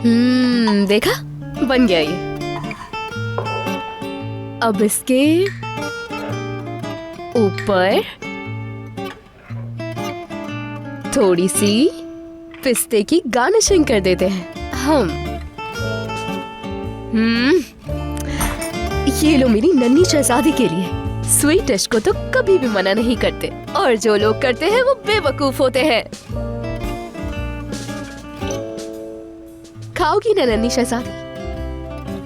देखा, बन गया ये। अब इसके ऊपर थोड़ी सी पिस्ते की गार्निशिंग कर देते हैं हम। ये लो मेरी नन्ही शहजादी के लिए। स्वीट डिश को तो कभी भी मना नहीं करते, और जो लोग करते हैं वो बेवकूफ होते हैं। खाओगी ना नन्ही शहजादी?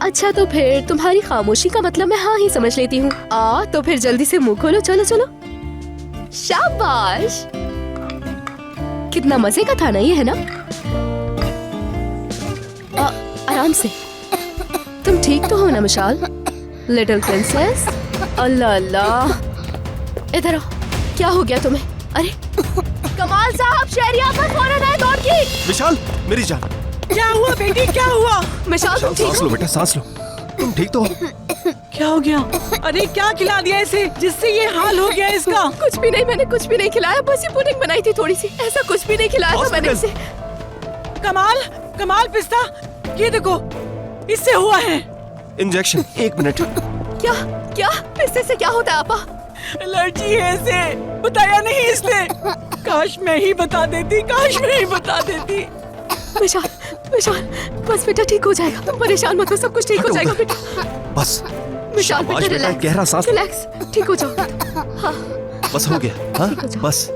अच्छा तो फिर तुम्हारी खामोशी का मतलब मैं हाँ ही समझ लेती हूँ। तो फिर जल्दी से मुंह खोलो, चलो चलो। शाबाश, कितना मजे का था ना ये, है ना? आराम से। तुम ठीक तो हो ना मिशाल, लिटिल प्रिंसेस? अल्लाह अल्लाह, इधर आओ। क्या हो गया तुम्हें? अरे कमाल साहब, शहरिया पर फौरन आए दौड़ की। विशाल मेरी जान। क्या हुआ बेटी, क्या हुआ? मिशाल तुम ठीक सांस हो? लो बेटा, सांस लो। तुम ठीक तो हो? क्या हो गया? अरे क्या खिला दिया इसे जिससे ये हाल हो गया इसका? कुछ भी नहीं, मैंने कुछ भी नहीं खिलाया, बस ये पुडिंग बनाई थी थोड़ी सी, ऐसा कुछ भी नहीं खिलाया था मैंने इसे। कमाल, कमाल पिस्ता, ये देखो इससे हुआ है इंजेक्शन। 1 मिनट। क्या क्या? पिस्ते से क्या होता है आपा? एलर्जी है इसे, बताया नहीं इसने। काश मैं ही बता देती, काश मैं ही बता देती। विशाल, विशाल, बस बेटा ठीक हो जाएगा, तुम परेशान मत हो, सब कुछ ठीक हो हटो जाएगा उधर। बेटा। बस विशाल शाबाश बेटा, बेटा, रिलैक्स, गहरा सांस लो। रिलैक्स, ठीक हो जाओ। हाँ बस हो गया। हाँ ठीक हो जाओ। बस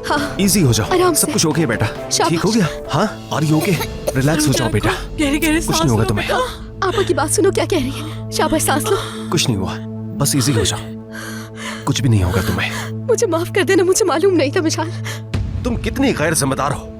हाँ, इजी हो जाओ, आराम सब से। कुछ ओके बेटा। शाबाश। ठीक हो गया? हाँ और ये ओके। रिलैक्स हो जाओ बेटा, गहरे गहरे कुछ नहीं होगा तुम्हें। आपा की बात सुनो, क्या कह रही है? शाबाश, सांस लो। कुछ नहीं हुआ, बस इजी हो जाओ, कुछ भी नहीं होगा तुम्हें। मुझे माफ कर देना, मुझे मालूम नहीं था विशाल, तुम कितनी गैर जिम्मेदार हो।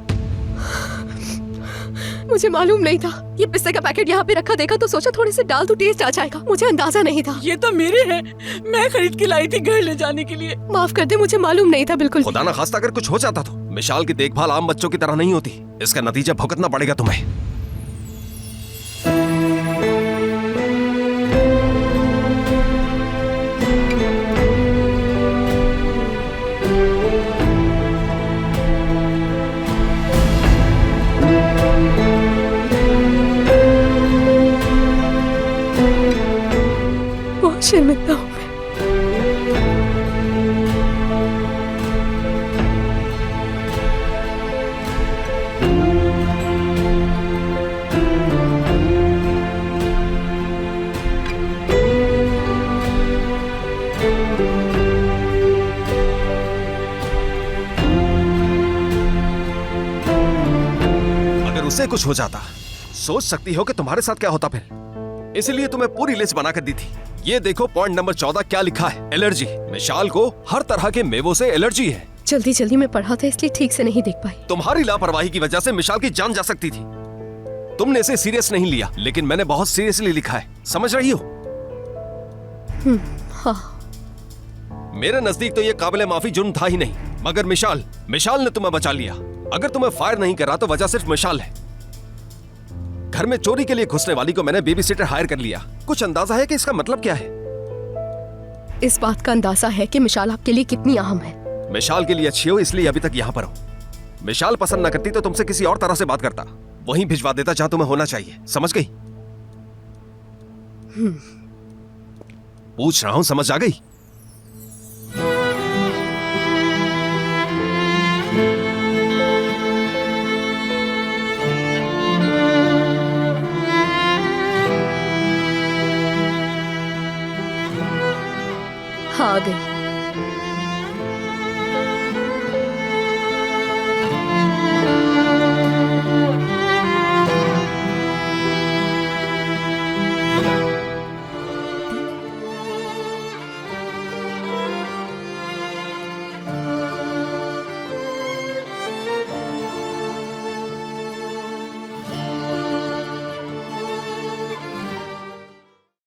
मुझे मालूम नहीं था। ये पिस्ते का पैकेट यहाँ पे रखा देखा तो सोचा थोड़े से डाल तो टेस्ट आ जाएगा, मुझे अंदाजा नहीं था। ये तो मेरे हैं, मैं खरीद के लाई थी घर ले जाने के लिए। माफ कर दे, मुझे मालूम नहीं था बिल्कुल। खुदा ना खास्ता अगर कुछ हो जाता तो मिशाल की देखभाल आम बच्चों की तरह नहीं होती, इसका नतीजा भुगतना पड़ेगा तुम्हें। बहुत शर्मिंदा हूँ मैं। अगर उसे कुछ हो जाता, सोच सकती हो कि तुम्हारे साथ क्या होता फिर। इसलिए तुम्हें पूरी लिस्ट बनाकर दी थी। ये देखो पॉइंट नंबर 14 क्या लिखा है, एलर्जी। मिशाल को हर तरह के मेवों से एलर्जी है। जल्दी जल्दी में पढ़ा था इसलिए ठीक से नहीं देख पाई। तुम्हारी लापरवाही की वजह से मिशाल की जान जा सकती थी। तुमने इसे सीरियस नहीं लिया, लेकिन मैंने बहुत सीरियसली लिखा है, समझ रही हो? हाँ, मेरे नजदीक तो ये काबिले माफी जुर्म था ही नहीं, मगर मिशाल ने तुम्हें बचा लिया। अगर तुम्हें फायर नहीं करा तो वजह सिर्फ मिशाल है। घर में चोरी के लिए घुसने वाली को मैंने बेबी सिटर हायर कर लिया। कुछ अंदाजा है कि इसका मतलब क्या है? इस बात का अंदाजा है कि मिशाल आपके लिए कितनी अहम है। मिशाल के लिए अच्छी हो इसलिए अभी तक यहाँ पर हो। मिशाल पसंद न करती तो तुमसे किसी और तरह से बात करता, वहीं भिजवा देता जहां तुम्हें होना चाहिए, समझ गई? पूछ रहा हूं, समझ आ गई? हाँ, आ गई।